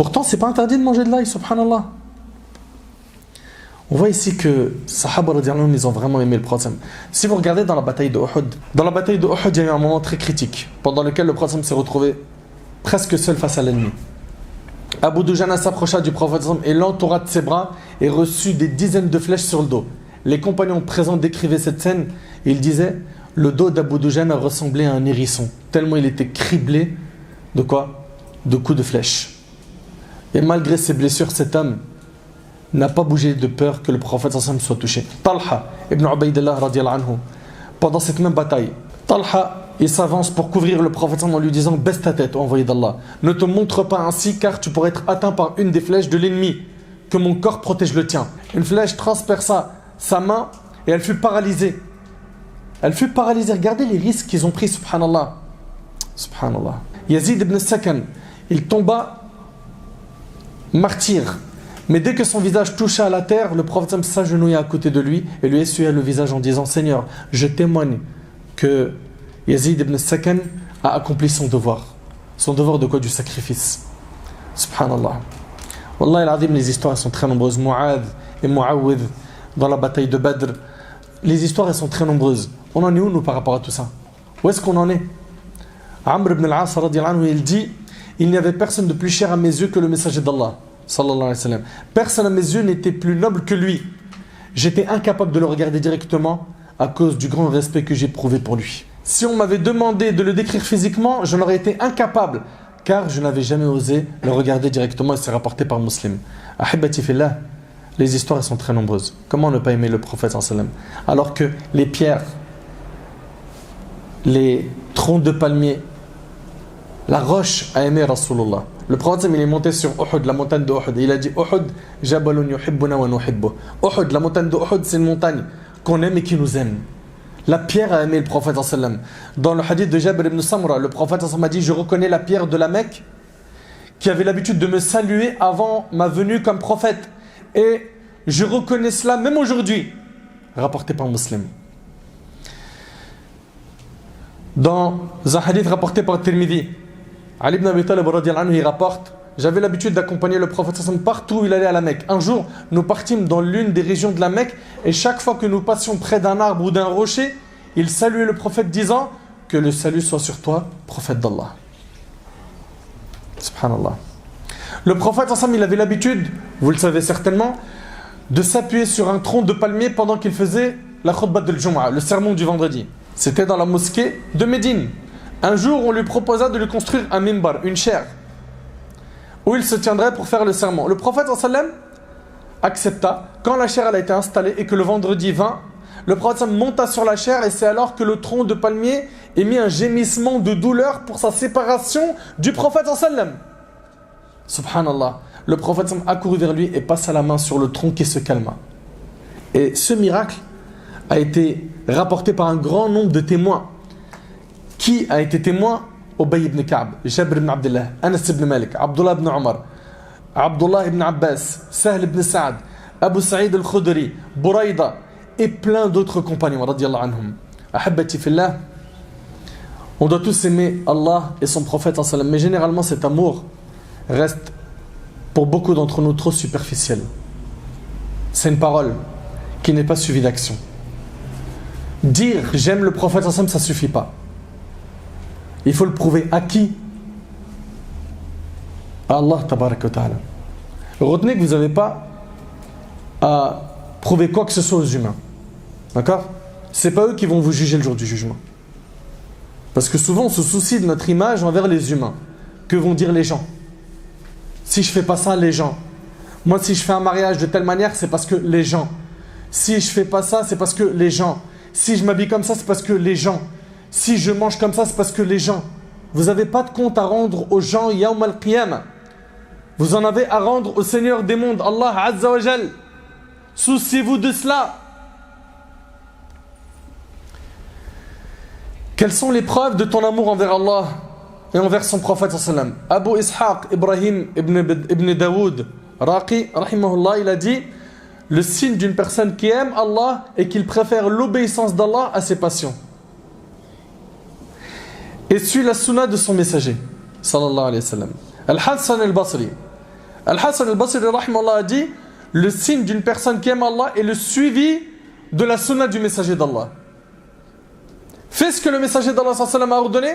Pourtant, c'est pas interdit de manger de l'ail, subhanallah. On voit ici que Sahaba radiallahu anhum, ils ont vraiment aimé le prophète. Si vous regardez dans la bataille de Uhud, il y a eu un moment très critique, pendant lequel le prophète s'est retrouvé presque seul face à l'ennemi. Abu Dujana s'approcha du prophète et l'entoura de ses bras et reçut des dizaines de flèches sur le dos. Les compagnons présents décrivaient cette scène et ils disaient le dos d'Abu Dujana ressemblait à un hérisson, tellement il était criblé de quoi? De coups de flèches. Et malgré ses blessures, cet homme n'a pas bougé de peur que le prophète soit touché. Talha ibn Ubaydillah radiallahu anhu, pendant cette même bataille, Talha il s'avance pour couvrir le prophète en lui disant baisse ta tête, ô envoyé d'Allah. Ne te montre pas ainsi car tu pourrais être atteint par une des flèches de l'ennemi. Que mon corps protège le tien. Une flèche transperça sa main et elle fut paralysée. Elle fut paralysée. Regardez les risques qu'ils ont pris, subhanallah. Subhanallah. Yazid ibn Sakan, il tomba martyr. Mais dès que son visage toucha à la terre, le prophète s'agenouilla à côté de lui et lui essuya le visage en disant Seigneur, je témoigne que Yazid ibn Sakan a accompli son devoir. Son devoir de quoi? Du sacrifice. Subhanallah. Wallah al-Azim, les histoires sont très nombreuses. Mu'adh et Mu'awwidh dans la bataille de Badr. Les histoires elles sont très nombreuses. On en est où nous par rapport à tout ça? Où est-ce qu'on en est? Amr ibn al-As radiallahu anhu, il dit il n'y avait personne de plus cher à mes yeux que le messager d'Allah. Sallallahu alayhi wa sallam. Personne à mes yeux n'était plus noble que lui. J'étais incapable de le regarder directement à cause du grand respect que j'éprouvais pour lui. Si on m'avait demandé de le décrire physiquement, j'en aurais été incapable, car je n'avais jamais osé le regarder directement et c'est rapporté par Muslim. Ahibati fillah, les histoires sont très nombreuses. Comment ne pas aimer le prophète sallallahu alayhi wa sallam? Alors que les pierres, les troncs de palmier, la roche a aimé Rasulullah. Le prophète il est monté sur Uhud, la montagne de Uhud, et il a dit Uhud, Jabalun yuhibbuna wa nuhibbu. Uhud, la montagne de Uhud, c'est une montagne qu'on aime et qui nous aime. La pierre a aimé le prophète sallallahu alayhi wa sallam. Dans le hadith de Jabir ibn Samra, le prophète sallallahu alayhi wa sallam a dit je reconnais la pierre de la Mecque qui avait l'habitude de me saluer avant ma venue comme prophète. Et je reconnais cela même aujourd'hui. Rapporté par Muslim. Dans un hadith rapporté par Tirmidhi, Ali ibn Abi Talib radiallahu anhu, il rapporte j'avais l'habitude d'accompagner le prophète sallallahu alayhi wa sallam partout où il allait à la Mecque. Un jour, nous partîmes dans l'une des régions de la Mecque et chaque fois que nous passions près d'un arbre ou d'un rocher, il saluait le prophète disant que le salut soit sur toi, prophète d'Allah. Subhanallah. Le prophète sallallahu alayhi wa sallam, il avait l'habitude, vous le savez certainement, de s'appuyer sur un tronc de palmier pendant qu'il faisait la khutbah de Jumu'ah, le sermon du vendredi. C'était dans la mosquée de Médine. Un jour, on lui proposa de lui construire un mimbar, une chaire, où il se tiendrait pour faire le sermon. Le prophète sallam accepta. Quand la chaire a été installée et que le vendredi vint, le prophète sallam monta sur la chaire et c'est alors que le tronc de palmier émit un gémissement de douleur pour sa séparation du prophète sallam. Subhanallah. Le prophète sallam accourut vers lui et passa la main sur le tronc qui se calma. Et ce miracle a été rapporté par un grand nombre de témoins. Qui a été témoin? Ubay ibn Ka'b, Jabr ibn Abdullah, Anas ibn Malik, Abdullah ibn Omar, Abdullah ibn Abbas, Sahl ibn Sa'ad, Abu Sa'id al-Khudri, Buraïda et plein d'autres compagnons radiyallahu anhum. Ahabbati fillah, on doit tous aimer Allah et son prophète sallallahu alayhi wa sallam, mais généralement cet amour reste pour beaucoup d'entre nous trop superficiel. C'est une parole qui n'est pas suivie d'action. Dire j'aime le prophète sallallahu alayhi wa sallam, ça suffit pas. Il faut le prouver à qui? À Allah tabaraka wa ta'ala. Retenez que vous n'avez pas à prouver quoi que ce soit aux humains. D'accord? C'est pas eux qui vont vous juger le jour du jugement. Parce que souvent on se soucie de notre image envers les humains. Que vont dire les gens? Si je fais pas ça, les gens. Moi si je fais un mariage de telle manière, c'est parce que les gens. Si je fais pas ça, c'est parce que les gens. Si je m'habille comme ça, c'est parce que les gens. Si je mange comme ça, c'est parce que les gens. Vous n'avez pas de compte à rendre aux gens Yawm al-Qiyamah. Vous en avez à rendre au Seigneur des mondes, Allah Azza wa Jal. Souciez-vous de cela. Quelles sont les preuves de ton amour envers Allah et envers son prophète sallam? Abu Ishaq Ibrahim ibn Daoud Raqi rahimahullah, il a dit le signe d'une personne qui aime Allah et qu'il préfère l'obéissance d'Allah à ses passions et suit la sunna de son messager sallallahu alayhi wa sallam. Al-Hassan al-Basri, Al-Hassan al-Basri rahimahullah a dit, le signe d'une personne qui aime Allah est le suivi de la sunna du messager d'Allah. Fais ce que le messager d'Allah sallallahu a ordonné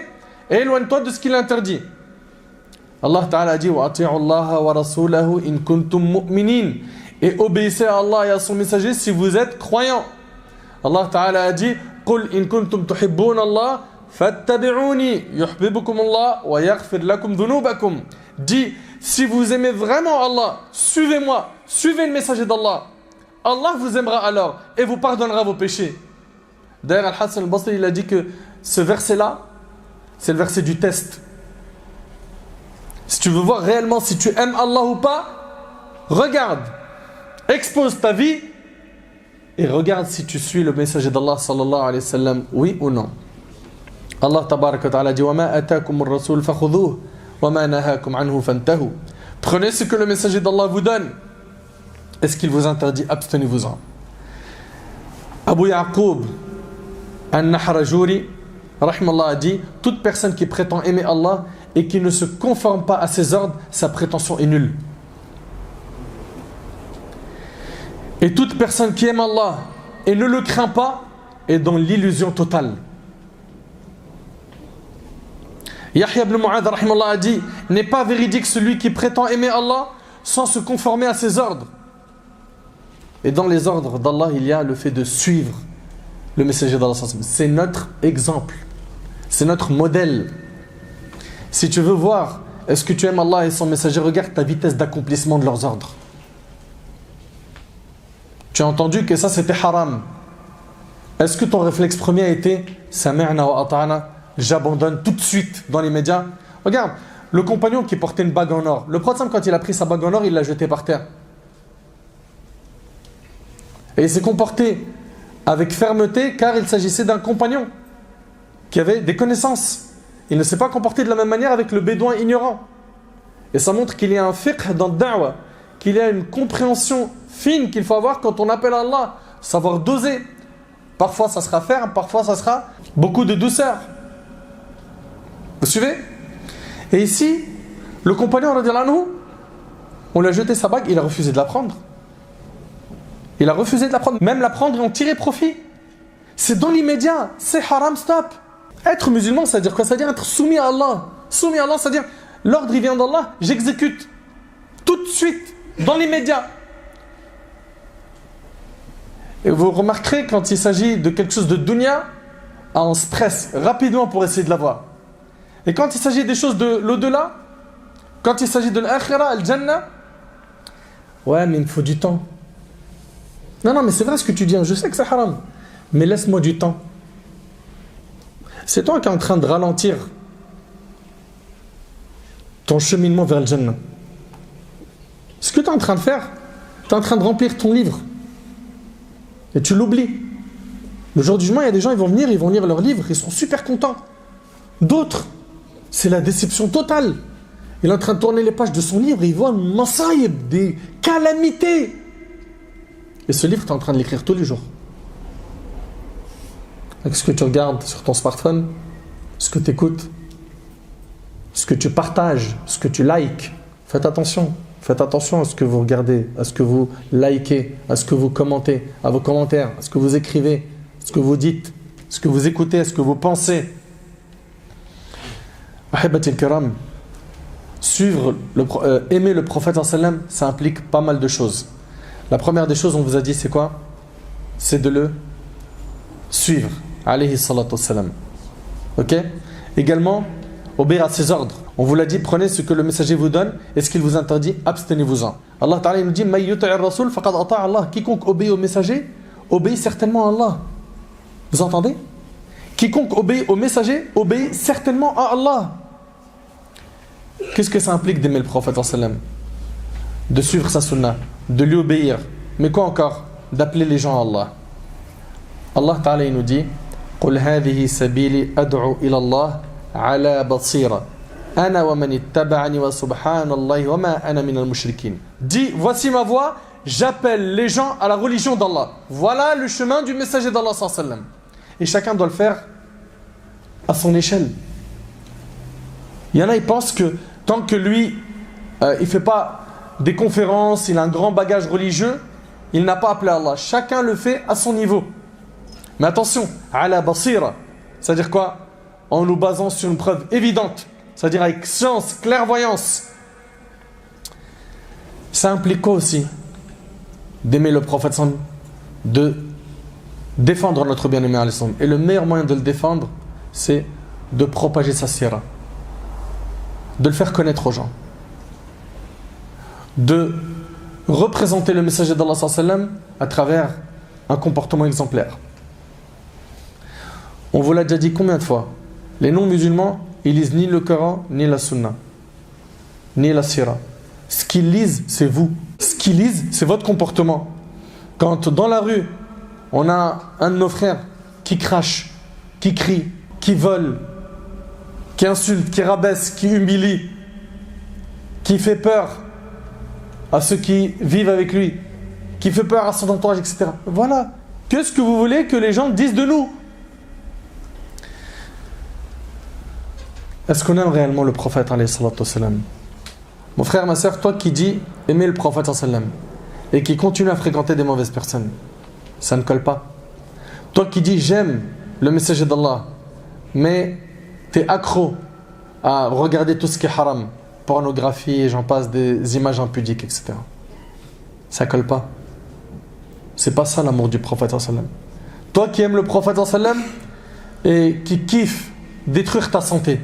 et éloigne-toi de ce qu'il a interdit. Allah Ta'ala a dit wa ati'u Allah wa rasulahu in kuntum mu'minin, et obéissez à Allah et à son messager si vous êtes croyants. Allah Ta'ala a dit qul in kuntum tuhibbuna Allah fattabi'uni yuhibbukum Allah wa yaghfir lakum dhunubakum. Dis, si vous aimez vraiment Allah, suivez-moi, suivez le messager d'Allah. Allah vous aimera alors et vous pardonnera vos péchés. D'ailleurs, Al-Hassan al-Basri, il a dit que ce verset-là, c'est le verset du test. Si tu veux voir réellement si tu aimes Allah ou pas, regarde, expose ta vie et regarde si tu suis le messager d'Allah sallallahu alayhi wa sallam, oui ou non. Allah tabaraka wa ta'ala dit wa ma atakum ar-rasul fakhudhuhu wa ma nahakum anhu fantahu. Prenez ce que le messager d'Allah vous donne. Est-ce qu'il vous interdit? Abstenez-vous-en. Abu Ya'qub An-Nahrajuri rahimallah a dit, toute personne qui prétend aimer Allah et qui ne se conforme pas à ses ordres, sa prétention est nulle. Et toute personne qui aime Allah et ne le craint pas est dans l'illusion totale. Yahya ibn Mu'adh rahimallah a dit, n'est pas véridique celui qui prétend aimer Allah sans se conformer à ses ordres. Et dans les ordres d'Allah, il y a le fait de suivre le messager d'Allah. C'est notre exemple, c'est notre modèle. Si tu veux voir, est-ce que tu aimes Allah et son messager, regarde ta vitesse d'accomplissement de leurs ordres. Tu as entendu que ça c'était haram. Est-ce que ton réflexe premier a été Sami'na wa ata'na, j'abandonne tout de suite dans les médias? Regarde, le compagnon qui portait une bague en or, le prophète quand il a pris sa bague en or, il l'a jetée par terre. Et il s'est comporté avec fermeté car il s'agissait d'un compagnon qui avait des connaissances. Il ne s'est pas comporté de la même manière avec le bédouin ignorant. Et ça montre qu'il y a un fiqh dans le da'wah, qu'il y a une compréhension fine qu'il faut avoir quand on appelle Allah, savoir doser. Parfois ça sera ferme, parfois ça sera beaucoup de douceur. Vous suivez? Et ici, le compagnon radiyallahu anhu, on lui a jeté sa bague, il a refusé de la prendre. Il a refusé de la prendre, même la prendre et en tirer profit. C'est dans l'immédiat, c'est haram, stop. Être musulman, ça veut dire quoi? Ça veut dire être soumis à Allah. Soumis à Allah, ça veut dire l'ordre il vient d'Allah, j'exécute. Tout de suite, dans l'immédiat. Et vous remarquerez quand il s'agit de quelque chose de dunya, on se presse rapidement pour essayer de l'avoir. Et quand il s'agit des choses de l'au-delà, quand il s'agit de l'akhira, al-jannah, ouais mais il me faut du temps. Non, mais c'est vrai ce que tu dis, je sais que c'est haram, mais laisse-moi du temps. C'est toi qui es en train de ralentir ton cheminement vers le Jannah. Ce que tu es en train de faire, tu es en train de remplir ton livre. Et tu l'oublies. Le jour du jugement, il y a des gens, ils vont venir, ils vont lire leur livre, ils sont super contents. D'autres, c'est la déception totale. Il est en train de tourner les pages de son livre et il voit un masaïb, des calamités. Et ce livre, tu es en train de l'écrire tous les jours. Avec ce que tu regardes sur ton smartphone, ce que tu écoutes, ce que tu partages, ce que tu likes. Faites attention à ce que vous regardez, à ce que vous likez, à ce que vous commentez, à vos commentaires, à ce que vous écrivez, à ce que vous dites, à ce que vous écoutez, à ce que vous pensez. Ahibati al-kiram, aimer le prophète sallam, ça implique pas mal de choses. La première des choses, on vous a dit, c'est quoi? C'est de le suivre. Alayhi salatu wassalam. Ok? Également, obéir à ses ordres. On vous l'a dit, prenez ce que le messager vous donne et ce qu'il vous interdit, abstenez-vous-en. Allah Ta'ala nous dit, May yuti'ir rasul faqad ata'a Allah. Quiconque obéit au messager, obéit certainement à Allah. Vous entendez? Quiconque obéit au messager, obéit certainement à Allah. Qu'est-ce que ça implique d'aimer le prophète sallam? De suivre sa sunna, de lui obéir. Mais quoi encore? D'appeler les gens à Allah. Allah Ta'ala il nous dit, قل هذه سبيلي أدعو إلى الله على بصيرة أنا ومن اتبعني وسبحان الله وما أنا من المشركين. Dis, voici ma voix, j'appelle les gens à la religion d'Allah. Voilà le chemin du messager d'Allah sallallahu alayhi wa sallam. Et chacun doit le faire à son échelle. Il y en a, ils pensent que tant que lui, il ne fait pas des conférences, il a un grand bagage religieux, il n'a pas appelé Allah. Chacun le fait à son niveau. Mais attention, ala basira, c'est-à-dire quoi? En nous basant sur une preuve évidente, c'est-à-dire avec science, clairvoyance. Ça implique quoi aussi? D'aimer le prophète, de défendre notre bien-aimé. Et le meilleur moyen de le défendre, c'est de propager sa sira, de le faire connaître aux gens, de représenter le messager d'Allah sallam à travers un comportement exemplaire. On vous l'a déjà dit combien de fois? Les non-musulmans, ils lisent ni le Coran, ni la Sunna, ni la Sira. Ce qu'ils lisent, c'est vous. Ce qu'ils lisent, c'est votre comportement. Quand dans la rue, on a un de nos frères qui crache, qui crie, qui vole, qui insulte, qui rabaisse, qui humilie, qui fait peur à ceux qui vivent avec lui, qui fait peur à son entourage, etc. Voilà. Qu'est-ce que vous voulez que les gens disent de nous? Est-ce qu'on aime réellement le prophète alayhi salatu wassalam? Mon frère, ma soeur, toi qui dis aimer le prophète sallam et qui continue à fréquenter des mauvaises personnes, ça ne colle pas. Toi qui dis j'aime le messager d'Allah, mais tu es accro à regarder tout ce qui est haram, pornographie et j'en passe, des images impudiques, etc. Ça colle pas. C'est pas ça l'amour du prophète sallam. Toi qui aimes le prophète sallam et qui kiffe détruire ta santé.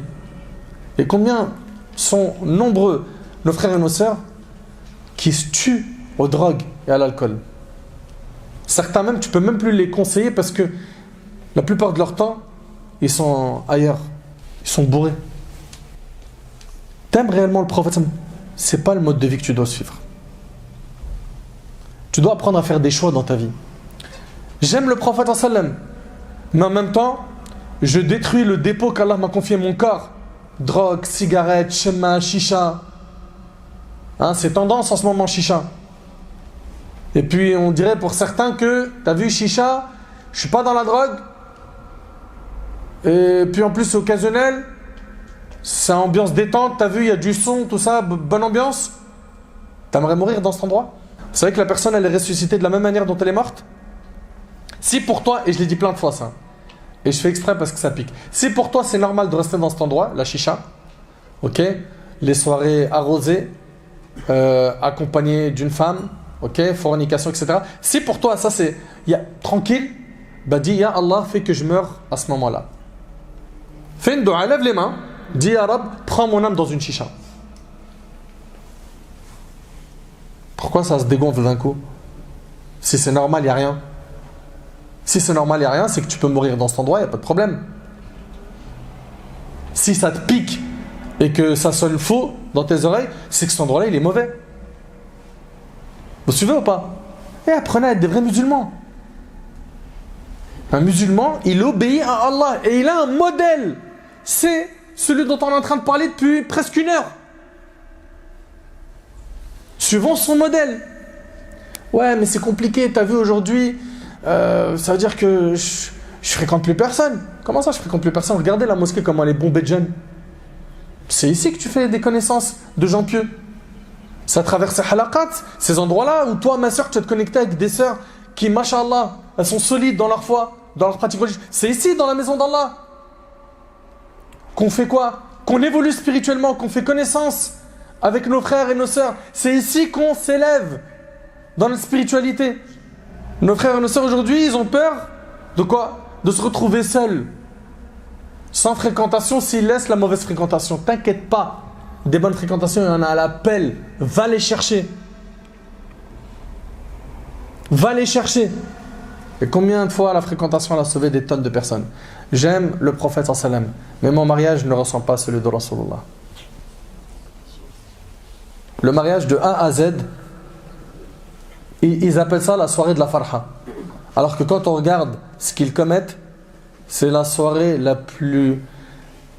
Et combien sont nombreux nos frères et nos sœurs qui se tuent aux drogues et à l'alcool. Certains même, tu peux même plus les conseiller parce que la plupart de leur temps, ils sont ailleurs. Ils sont bourrés. T'aimes réellement le prophète? C'est pas le mode de vie que tu dois suivre. Tu dois apprendre à faire des choix dans ta vie. J'aime le prophète sallam, mais en même temps, je détruis le dépôt qu'Allah m'a confié, mon corps. Drogue, cigarette, chemin, chicha. Hein, c'est tendance en ce moment, chicha. Et puis on dirait pour certains que, t'as vu, chicha, je suis pas dans la drogue. Et puis en plus c'est occasionnel. C'est ambiance détente, t'as vu, il y a du son, tout ça, bonne ambiance. T'aimerais mourir dans cet endroit? Vous savez que la personne, elle est ressuscitée de la même manière dont elle est morte? Si pour toi, et je l'ai dit plein de fois ça, et je fais exprès parce que ça pique. Si pour toi c'est normal de rester dans cet endroit, la chicha, ok, les soirées arrosées, accompagnées d'une femme, ok, fornication, etc. Si pour toi ça c'est tranquille, bah dis ya Allah, fais que je meure à ce moment-là. Fais une dua, lève les mains, dis ya Rab, prends mon âme dans une chicha. Pourquoi ça se dégonfle d'un coup? Si c'est normal, il n'y a rien. Si c'est normal, il n'y a rien, c'est que tu peux mourir dans cet endroit, il n'y a pas de problème. Si ça te pique et que ça sonne faux dans tes oreilles, c'est que cet endroit-là, il est mauvais. Vous suivez ou pas? Et apprenez à être des vrais musulmans. Un musulman, il obéit à Allah et il a un modèle. C'est celui dont on est en train de parler depuis presque une heure. Suivons son modèle. Ouais, mais c'est compliqué, t'as vu aujourd'hui... ça veut dire que je fréquente plus personne. Comment ça je fréquente plus personne? Regardez la mosquée comment elle est bombée de jeunes. C'est ici que tu fais des connaissances de gens pieux. C'est à travers ces halaqat, ces endroits-là où toi, ma soeur, tu vas te connecter avec des sœurs qui, mashallah, elles sont solides dans leur foi, dans leur pratique religieuse. C'est ici, dans la maison d'Allah, qu'on fait quoi? Qu'on évolue spirituellement, qu'on fait connaissance avec nos frères et nos sœurs. C'est ici qu'on s'élève dans la spiritualité. Nos frères et nos sœurs aujourd'hui, ils ont peur de quoi? De se retrouver seuls, sans fréquentation, s'ils laissent la mauvaise fréquentation. T'inquiète pas, des bonnes fréquentations, il y en a à l'appel. Va les chercher. Va les chercher. Et combien de fois la fréquentation elle a sauvé des tonnes de personnes? J'aime le prophète sallam, mais mon mariage ne ressemble pas à celui de Rasulullah. Le mariage de A à Z, ils appellent ça la soirée de la farha. Alors que quand on regarde ce qu'ils commettent, c'est la soirée la plus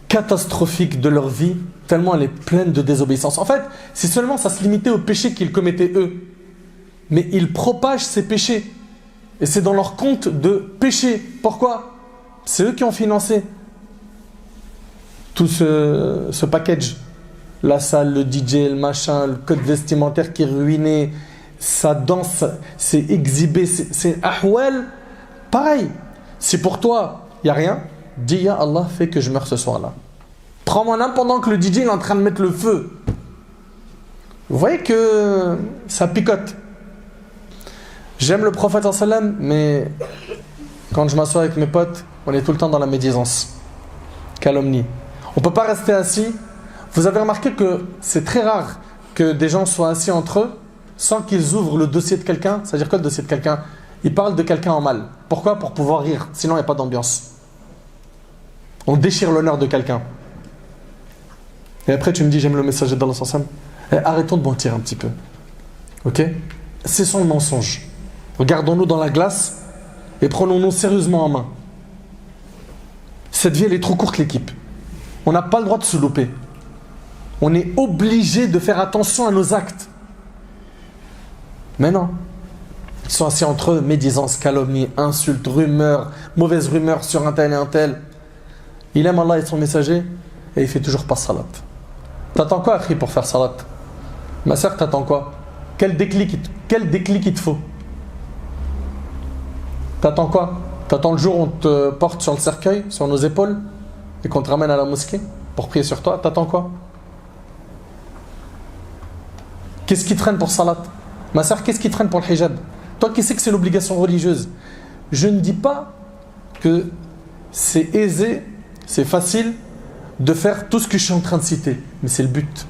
catastrophique de leur vie, tellement elle est pleine de désobéissance. En fait, si seulement ça se limitait aux péchés qu'ils commettaient eux, mais ils propagent ces péchés. Et c'est dans leur compte de péché. Pourquoi? C'est eux qui ont financé tout ce package. La salle, le DJ, le machin, le code vestimentaire qui est ruiné, sa danse, c'est exhibé, c'est ahwal. Pareil, si pour toi, il n'y a rien, dis ya Allah, fais que je meure ce soir-là. Prends-moi là pendant que le DJ est en train de mettre le feu. Vous voyez que ça picote. J'aime le prophète sallam, mais quand je m'assois avec mes potes, on est tout le temps dans la médisance, calomnie. On ne peut pas rester assis. Vous avez remarqué que c'est très rare que des gens soient assis entre eux sans qu'ils ouvrent le dossier de quelqu'un. C'est-à-dire quoi le dossier de quelqu'un? Ils parlent de quelqu'un en mal. Pourquoi? Pour pouvoir rire. Sinon, il n'y a pas d'ambiance. On déchire l'honneur de quelqu'un. Et après, tu me dis, j'aime le messager d'Allah sallam. Arrêtons de mentir un petit peu. Ok? Cessons le mensonge. Regardons-nous dans la glace et prenons-nous sérieusement en main. Cette vie, elle est trop courte, l'équipe. On n'a pas le droit de se louper. On est obligé de faire attention à nos actes. Mais non. Ils sont assis entre eux, médisance, calomnie, insultes, rumeurs, mauvaises rumeurs sur un tel et un tel. Il aime Allah et son messager et il fait toujours pas salat. T'attends quoi, Akhi, pour faire salat? Ma soeur, t'attends quoi? Quel déclic il te faut? T'attends quoi? T'attends le jour où on te porte sur le cercueil, sur nos épaules, et qu'on te ramène à la mosquée pour prier sur toi? T'attends quoi? Qu'est-ce qui traîne pour salat? Ma soeur, qu'est-ce qui traîne pour le hijab? Toi qui sais que c'est une obligation religieuse. Je ne dis pas que c'est aisé, c'est facile de faire tout ce que je suis en train de citer, mais c'est le but.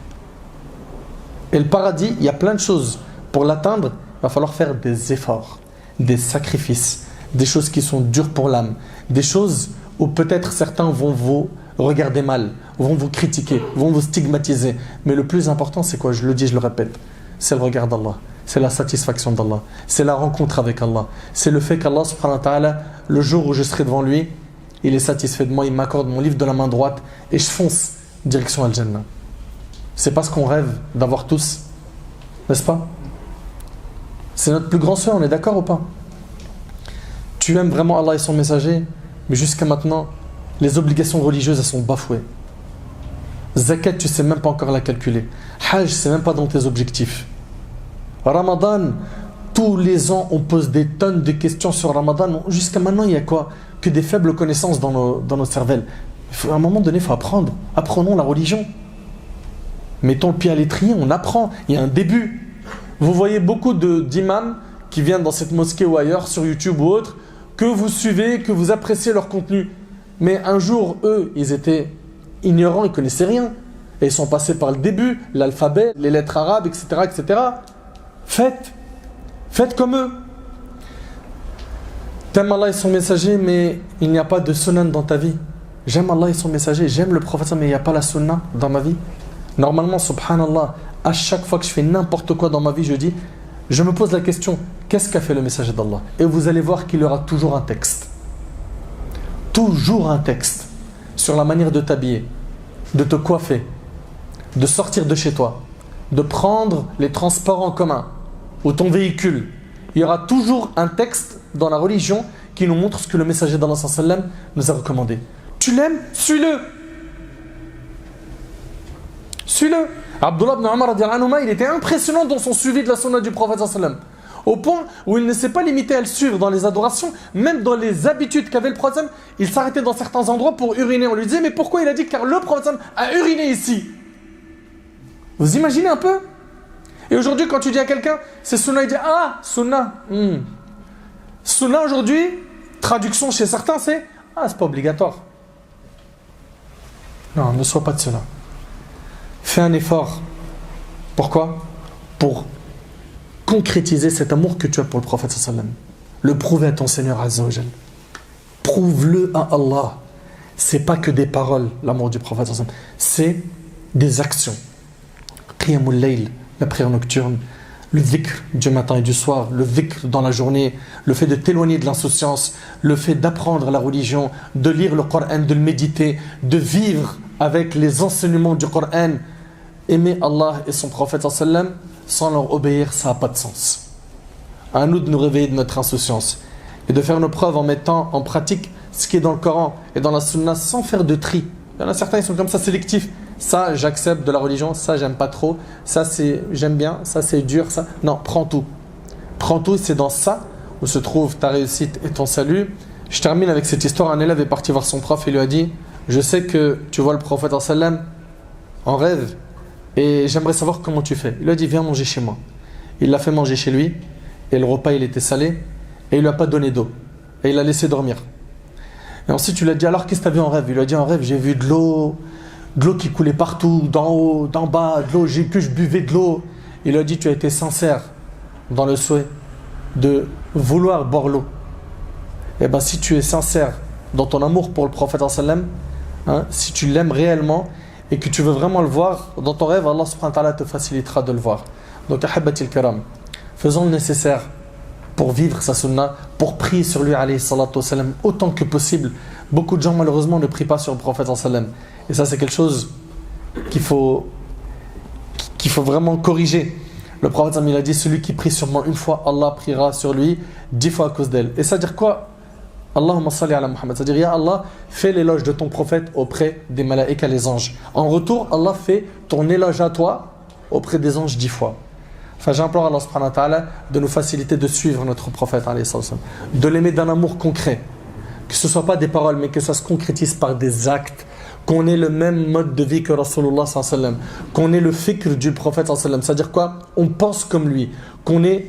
Et le paradis, il y a plein de choses. Pour l'atteindre, il va falloir faire des efforts, des sacrifices, des choses qui sont dures pour l'âme, des choses où peut-être certains vont vous regarder mal, vont vous critiquer, vont vous stigmatiser. Mais le plus important, c'est quoi? Je le dis, je le répète, c'est le regard d'Allah, c'est la satisfaction d'Allah, c'est la rencontre avec Allah, c'est le fait qu'Allah subhanahu wa ta'ala, le jour où je serai devant lui, il est satisfait de moi, il m'accorde mon livre de la main droite et je fonce direction Al-Jannah. C'est pas ce qu'on rêve d'avoir tous, n'est-ce pas? C'est notre plus grand souhait, on est d'accord ou pas? Tu aimes vraiment Allah et son messager, mais jusqu'à maintenant, les obligations religieuses, elles sont bafouées. Zakat, tu sais même pas encore la calculer. Hajj, c'est même pas dans tes objectifs. Ramadan, tous les ans, on pose des tonnes de questions sur Ramadan. Jusqu'à maintenant, il y a quoi? Que des faibles connaissances dans nos cervelles. À un moment donné, il faut apprendre. Apprenons la religion. Mettons le pied à l'étrier, on apprend. Il y a un début. Vous voyez beaucoup d'imams qui viennent dans cette mosquée ou ailleurs, sur YouTube ou autre, que vous suivez, que vous appréciez leur contenu. Mais un jour, eux, ils étaient ignorants, ils ne connaissaient rien. Et ils sont passés par le début, l'alphabet, les lettres arabes, etc. etc. Faites comme eux. T'aimes Allah et son messager, mais il n'y a pas de sunnah dans ta vie. J'aime Allah et son messager, j'aime le prophète, mais il n'y a pas la sunnah dans ma vie. Normalement, subhanallah, à chaque fois que je fais n'importe quoi dans ma vie, je me pose la question, qu'est-ce qu'a fait le messager d'Allah? Et vous allez voir qu'il y aura toujours un texte. Toujours un texte sur la manière de t'habiller, de te coiffer, de sortir de chez toi, de prendre les transports en commun ou ton véhicule. Il y aura toujours un texte dans la religion qui nous montre ce que le messager d'Allah sallam nous a recommandé. Tu l'aimes? Suis-le. Suis-le. Abdullah ibn Umar, il était impressionnant dans son suivi de la sunna du prophète sallam. Au point où il ne s'est pas limité à le suivre dans les adorations, même dans les habitudes qu'avait le prophète, il s'arrêtait dans certains endroits pour uriner. On lui disait, mais pourquoi? Il a dit, car le prophète a uriné ici. Vous imaginez un peu? Et aujourd'hui, quand tu dis à quelqu'un, c'est sunna, il dit, ah, sunna. Sunna aujourd'hui, traduction chez certains, c'est, ah, c'est pas obligatoire. Non, ne sois pas de cela. Fais un effort. Pourquoi? Pour concrétiser cet amour que tu as pour le prophète sallam. Le prouver à ton Seigneur Azza wa Jal. Prouve-le à Allah. C'est pas que des paroles, l'amour du prophète sallam. C'est des actions. Qiyamul layl, la prière nocturne, le dhikr du matin et du soir, le dhikr dans la journée, le fait de t'éloigner de l'insouciance, le fait d'apprendre la religion, de lire le Coran, de le méditer, de vivre avec les enseignements du Coran. Aimer Allah et son prophète sallam sans leur obéir, ça n'a pas de sens. À nous de nous réveiller de notre insouciance et de faire nos preuves en mettant en pratique ce qui est dans le Coran et dans la Sunna sans faire de tri. Il y en a certains, ils sont comme ça sélectifs. ça j'accepte de la religion, ça j'aime pas trop, ça c'est j'aime bien, ça c'est dur, ça. Non, prends tout. Prends tout, c'est dans ça où se trouve ta réussite et ton salut. Je termine avec cette histoire. Un élève est parti voir son prof et lui a dit: je sais que tu vois le prophète sallam en rêve et j'aimerais savoir comment tu fais. Il lui a dit: viens manger chez moi. Il l'a fait manger chez lui et le repas il était salé et il lui a pas donné d'eau et il l'a laissé dormir. Et ensuite tu lui as dit: alors qu'est-ce que tu as vu en rêve? Il lui a dit: en rêve j'ai vu de l'eau qui coulait partout, d'en haut, d'en bas, de l'eau, j'ai que je buvais de l'eau. Il lui a dit: tu as été sincère dans le souhait de vouloir boire l'eau. Et bien si tu es sincère dans ton amour pour le prophète sallam, si tu l'aimes réellement et que tu veux vraiment le voir dans ton rêve, Allah subhanahu wa ta'ala te facilitera de le voir. Donc ahabbatil kiram, faisons le nécessaire pour vivre sa sunna, pour prier sur lui alayhi salatu wassalam, autant que possible. Beaucoup de gens malheureusement ne prient pas sur le prophète sallam. Et ça c'est quelque chose qu'il faut vraiment corriger. Le prophète il a dit: celui qui prie sur moi une fois, Allah priera sur lui 10 fois à cause d'elle. Et ça veut dire quoi? Allahumma salli ala Muhammad. C'est-à-dire, ya Allah, fais l'éloge de ton prophète auprès des malaïkas, les anges. En retour, Allah fait ton éloge à toi auprès des anges 10 fois. Enfin, j'implore Allah subhanahu wa ta'ala de nous faciliter de suivre notre prophète, de l'aimer d'un amour concret. Que ce ne soit pas des paroles, mais que ça se concrétise par des actes. Qu'on ait le même mode de vie que Rasulullah sallallahu alayhi wa sallam, qu'on ait le fikr du prophète sallallahu alayhi wa sallam, c'est-à-dire quoi? On pense comme lui, qu'on ait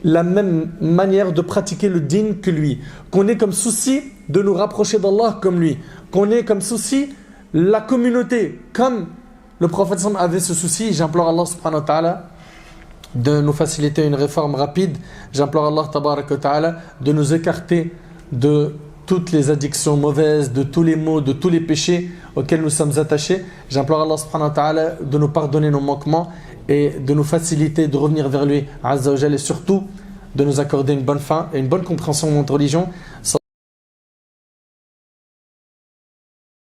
la même manière de pratiquer le din que lui, qu'on ait comme souci de nous rapprocher d'Allah comme lui, qu'on ait comme souci la communauté comme le prophète sallallahu alayhi wa sallam avait ce souci. J'implore Allah subhanahu wa ta'ala de nous faciliter une réforme rapide. J'implore Allah tabaraka wa ta'ala de nous écarter de toutes les addictions mauvaises, de tous les maux, de tous les péchés auxquels nous sommes attachés. J'implore Allah subhanahu wa ta'ala de nous pardonner nos manquements et de nous faciliter de revenir vers lui azza wa jalla, et surtout de nous accorder une bonne fin et une bonne compréhension de notre religion.